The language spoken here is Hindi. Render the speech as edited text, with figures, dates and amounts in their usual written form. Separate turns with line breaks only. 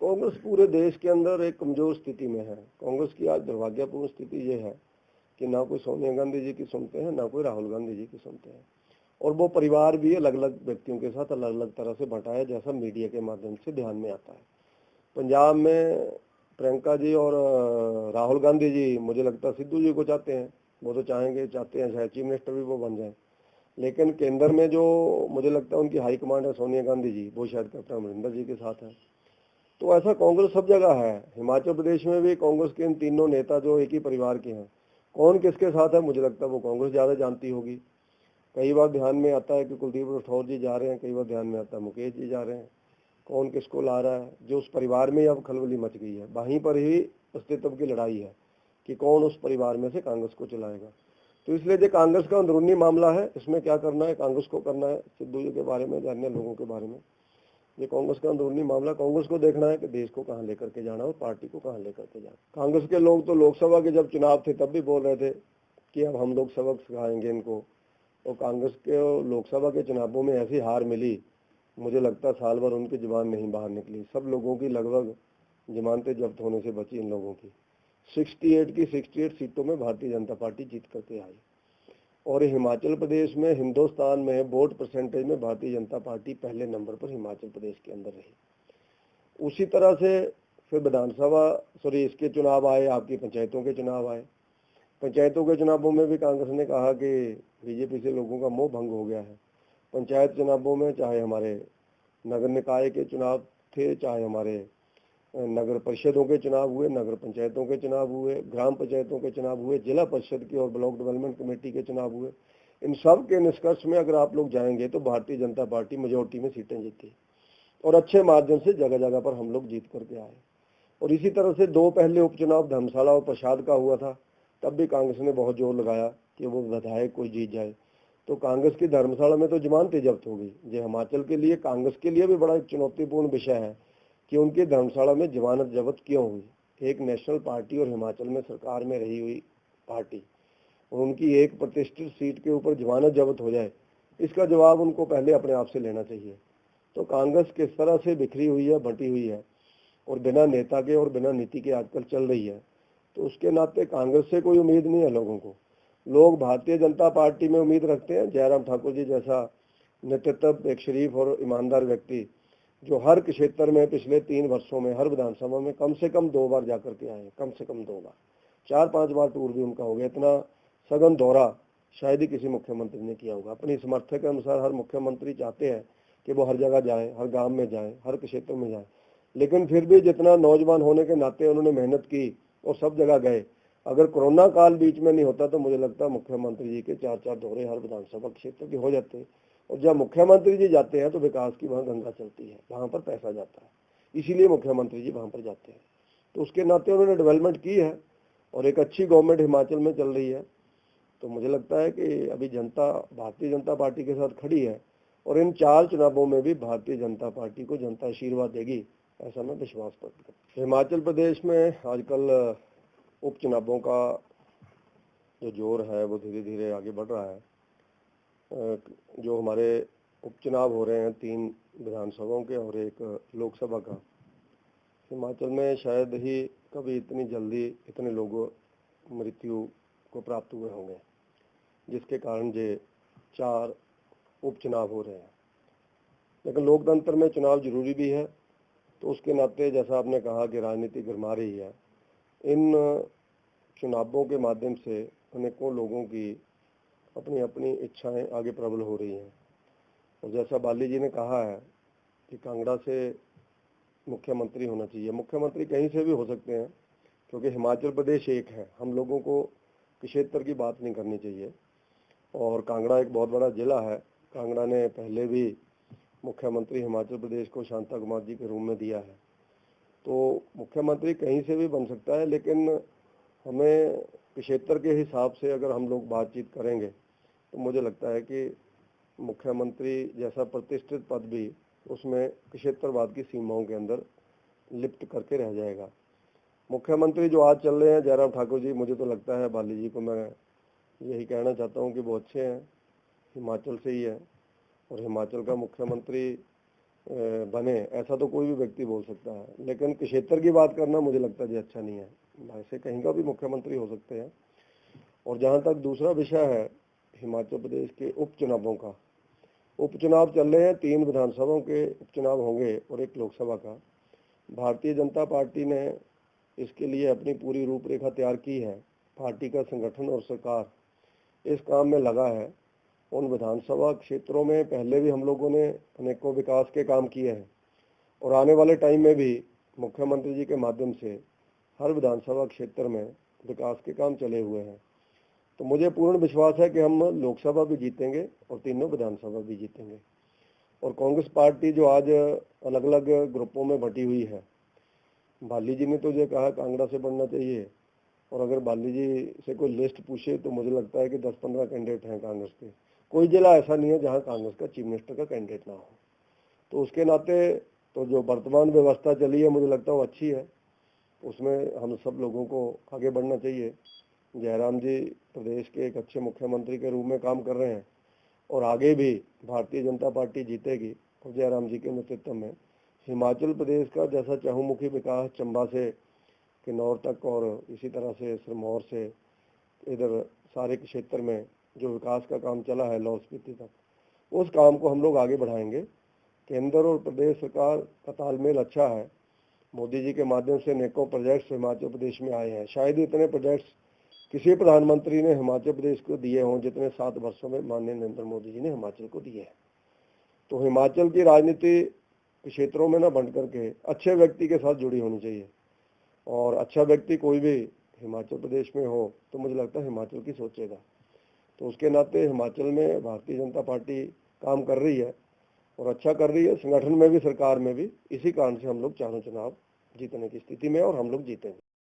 कांग्रेस पूरे देश के अंदर एक कमजोर स्थिति में है। कांग्रेस की आज दुर्भाग्यपूर्ण स्थिति ये है कि ना कोई सोनिया गांधी जी की सुनते हैं, ना कोई राहुल गांधी जी की सुनते हैं, और वो परिवार भी अलग अलग व्यक्तियों के साथ अलग अलग तरह से बंटा है, जैसा मीडिया के माध्यम से ध्यान में आता है। पंजाब में प्रियंका जी और राहुल गांधी जी, मुझे लगता है सिद्धू जी को चाहते हैं, वो तो चाहते हैं शायद चीफ मिनिस्टर भी वो बन जाए। लेकिन केंद्र में जो मुझे लगता है उनकी हाईकमांड है सोनिया गांधी जी, वो शायद कैप्टन अमरिंदर जी के साथ है। तो ऐसा कांग्रेस सब जगह है। हिमाचल प्रदेश में भी कांग्रेस के इन तीनों नेता जो एक ही परिवार के हैं, कौन किसके साथ है मुझे लगता है वो कांग्रेस ज्यादा जानती होगी। कई बार ध्यान में आता है कि कुलदीप राठौर जी जा रहे हैं, कई बार ध्यान में आता है मुकेश जी जा रहे हैं, कौन किसको ला रहा है। जो उस परिवार में अब खलबली मच गई है, वहीं पर ही अस्तित्व की लड़ाई है कि कौन उस परिवार में से कांग्रेस को चलाएगा। तो इसलिए जो कांग्रेस का अंदरूनी मामला है, इसमें क्या करना है, कांग्रेस को करना है, सिद्धू जी के बारे में, अन्य लोगों के बारे में, ये कांग्रेस का अंदरूनी मामला। कांग्रेस को देखना है कि देश को कहाँ लेकर के जाना और पार्टी को कहाँ लेकर के जाना। कांग्रेस के लोग तो लोकसभा के जब चुनाव थे तब भी बोल रहे थे कि अब हम लोग सबक सिखाएंगे इनको, और कांग्रेस के लोकसभा के चुनावों में ऐसी हार मिली, मुझे लगता है साल भर उनकी जुबान नहीं बाहर निकली। सब लोगों की लगभग जमानतें जब्त होने से बची इन लोगों की। 68 सीटों में भारतीय जनता पार्टी जीत करके आई, और हिमाचल प्रदेश में, हिंदुस्तान में वोट परसेंटेज में भारतीय जनता पार्टी पहले नंबर पर हिमाचल प्रदेश के अंदर रही। उसी तरह से फिर इसके चुनाव आए, आपकी पंचायतों के चुनाव आए। पंचायतों के चुनावों में भी कांग्रेस ने कहा कि बीजेपी से लोगों का मोह भंग हो गया है। पंचायत चुनावों में चाहे हमारे नगर निकाय के चुनाव थे, चाहे हमारे नगर परिषदों के चुनाव हुए, नगर पंचायतों के चुनाव हुए, ग्राम पंचायतों के चुनाव हुए, जिला परिषद के और ब्लॉक डेवलपमेंट कमेटी के चुनाव हुए, इन सब के निष्कर्ष में अगर आप लोग जाएंगे तो भारतीय जनता पार्टी मेजोरिटी में सीटें जीती, और अच्छे मार्जिन से जगह जगह पर हम लोग जीत करके आए। और इसी तरह से दो पहले उपचुनाव धर्मशाला और प्रसाद का हुआ था, तब भी कांग्रेस ने बहुत जोर लगाया कि वो विधायक कोई जीत जाए। तो कांग्रेस की धर्मशाला में तो जमानतें जब्त हो गई। ये हिमाचल के लिए, कांग्रेस के लिए भी बड़ा चुनौतीपूर्ण विषय है कि उनकी धर्मशाला में जमानत जब्त क्यों हुई। एक नेशनल पार्टी और हिमाचल में सरकार में रही हुई पार्टी, और उनकी एक प्रतिष्ठित सीट के ऊपर जमानत जब्त हो जाए, इसका जवाब उनको पहले अपने आप से लेना चाहिए। तो कांग्रेस किस तरह से बिखरी हुई है, बंटी हुई है, और बिना नेता के और बिना नीति के आजकल चल रही है, तो उसके नाते कांग्रेस से कोई उम्मीद नहीं है लोगों को। लोग भारतीय जनता पार्टी में उम्मीद रखते हैं। जयराम ठाकुर जी जैसा नेतृत्व, एक शरीफ और ईमानदार व्यक्ति, जो हर क्षेत्र में पिछले 3 वर्षों में हर विधानसभा में कम से कम 2 बार जाकर के आए, कम से कम 2 बार, 4-5 बार टूर भी उनका हो गया। इतना सघन दौरा शायद ही किसी मुख्यमंत्री ने किया होगा। अपनी समर्थक के अनुसार हर मुख्यमंत्री चाहते हैं कि वो हर जगह जाए, हर गांव में जाए, हर क्षेत्र में जाए, लेकिन फिर भी जितना नौजवान होने के नाते उन्होंने मेहनत की और सब जगह गए। अगर कोरोना काल बीच में नहीं होता तो मुझे लगता है मुख्यमंत्री जी के 4-4 दौरे हर विधानसभा क्षेत्र के हो जाते। और जब मुख्यमंत्री जी जाते हैं तो विकास की वहाँ गंगा चलती है, वहाँ पर पैसा जाता है, इसीलिए मुख्यमंत्री जी वहाँ पर जाते हैं। तो उसके नाते उन्होंने डेवलपमेंट की है, और एक अच्छी गवर्नमेंट हिमाचल में चल रही है। तो मुझे लगता है कि अभी जनता भारतीय जनता पार्टी के साथ खड़ी है, और इन 4 चुनावों में भी भारतीय जनता पार्टी को जनता आशीर्वाद देगी, ऐसा मैं विश्वास व्यक्त करता हूँ। हिमाचल प्रदेश में आजकल उपचुनावों का जो जोर है वो धीरे धीरे आगे बढ़ रहा है। जो हमारे उपचुनाव हो रहे हैं 3 विधानसभाओं के और 1 लोकसभा का, हिमाचल में शायद ही कभी इतनी जल्दी इतने लोगों मृत्यु को प्राप्त हुए होंगे, जिसके कारण ये 4 उपचुनाव हो रहे हैं। लेकिन लोकतंत्र में चुनाव जरूरी भी है, तो उसके नाते जैसा आपने कहा कि राजनीति गरमा रही है, इन चुनावों के माध्यम से अनेकों लोगों की अपनी अपनी इच्छाएं आगे प्रबल हो रही हैं। और जैसा बाली जी ने कहा है कि कांगड़ा से मुख्यमंत्री होना चाहिए। मुख्यमंत्री कहीं से भी हो सकते हैं, क्योंकि हिमाचल प्रदेश एक है। हम लोगों को क्षेत्र की बात नहीं करनी चाहिए। और कांगड़ा एक बहुत बड़ा जिला है। कांगड़ा ने पहले भी मुख्यमंत्री हिमाचल प्रदेश को शांता कुमार जी के रूप में दिया है। तो मुख्यमंत्री कहीं से भी बन सकता है, लेकिन हमें क्षेत्र के हिसाब से अगर हम लोग बातचीत करेंगे तो मुझे लगता है कि मुख्यमंत्री जैसा प्रतिष्ठित पद भी उसमें क्षेत्रवाद की सीमाओं के अंदर लिप्त करके रह जाएगा। मुख्यमंत्री जो आज चल रहे हैं जयराम ठाकुर जी, मुझे तो लगता है, बाली जी को मैं यही कहना चाहता हूं कि वो अच्छे हैं, हिमाचल से ही है। और हिमाचल का मुख्यमंत्री बने, ऐसा तो कोई भी व्यक्ति बोल सकता है, लेकिन क्षेत्र की बात करना मुझे लगता है जी अच्छा नहीं है। ऐसे कहीं का भी मुख्यमंत्री हो सकते हैं। और जहाँ तक दूसरा विषय है हिमाचल प्रदेश के उपचुनावों का, उपचुनाव चल रहे हैं, 3 विधानसभाओं के उपचुनाव होंगे और 1 लोकसभा का। भारतीय जनता पार्टी ने इसके लिए अपनी पूरी रूपरेखा तैयार की है। पार्टी का संगठन और सरकार इस काम में लगा है। उन विधानसभा क्षेत्रों में पहले भी हम लोगों ने अनेकों विकास के काम किए हैं और आने वाले टाइम में भी मुख्यमंत्री जी के माध्यम से हर विधानसभा क्षेत्र में विकास के काम चले हुए हैं। तो मुझे पूर्ण विश्वास है कि हम लोकसभा भी जीतेंगे और तीनों विधानसभा भी जीतेंगे। और कांग्रेस पार्टी जो आज अलग अलग ग्रुपों में बटी हुई है, बाली जी ने तो ये कहा कांगड़ा से बढ़ना चाहिए, और अगर बाली जी से कोई लिस्ट पूछे तो मुझे लगता है कि 10-15 कैंडिडेट हैं कांग्रेस के। कोई जिला ऐसा नहीं है जहां कांग्रेस का चीफ मिनिस्टर का कैंडिडेट ना हो। तो उसके नाते तो जो वर्तमान व्यवस्था चली है मुझे लगता है वो अच्छी है, उसमें हम सब लोगों को आगे बढ़ना चाहिए। जयराम जी प्रदेश के एक अच्छे मुख्यमंत्री के रूप में काम कर रहे हैं और आगे भी भारतीय जनता पार्टी जीतेगी और जयराम जी के नेतृत्व में हिमाचल प्रदेश का जैसा चहुमुखी विकास चंबा से किन्नौर तक और इसी तरह से सिरमौर से इधर सारे क्षेत्र में जो विकास का काम चला है लाहौल स्पीति तक, उस काम को हम लोग आगे बढ़ाएंगे। केंद्र और प्रदेश सरकार का तालमेल अच्छा है। मोदी जी के माध्यम से अनेकों प्रोजेक्ट्स हिमाचल प्रदेश में आए हैं। शायद इतने प्रोजेक्ट्स किसी प्रधानमंत्री ने हिमाचल प्रदेश को दिए हों जितने 7 वर्षों में माननीय नरेंद्र मोदी जी ने हिमाचल को दिए हैं। तो हिमाचल की राजनीति क्षेत्रों में ना बंट करके अच्छे व्यक्ति के साथ जुड़ी होनी चाहिए, और अच्छा व्यक्ति कोई भी हिमाचल प्रदेश में हो तो मुझे लगता है हिमाचल की सोचेगा। तो उसके नाते हिमाचल में भारतीय जनता पार्टी काम कर रही है और अच्छा कर रही है, संगठन में भी सरकार में भी। इसी कारण से हम लोग चारों चुनाव जीतने की स्थिति में और हम लोग जीतेंगे।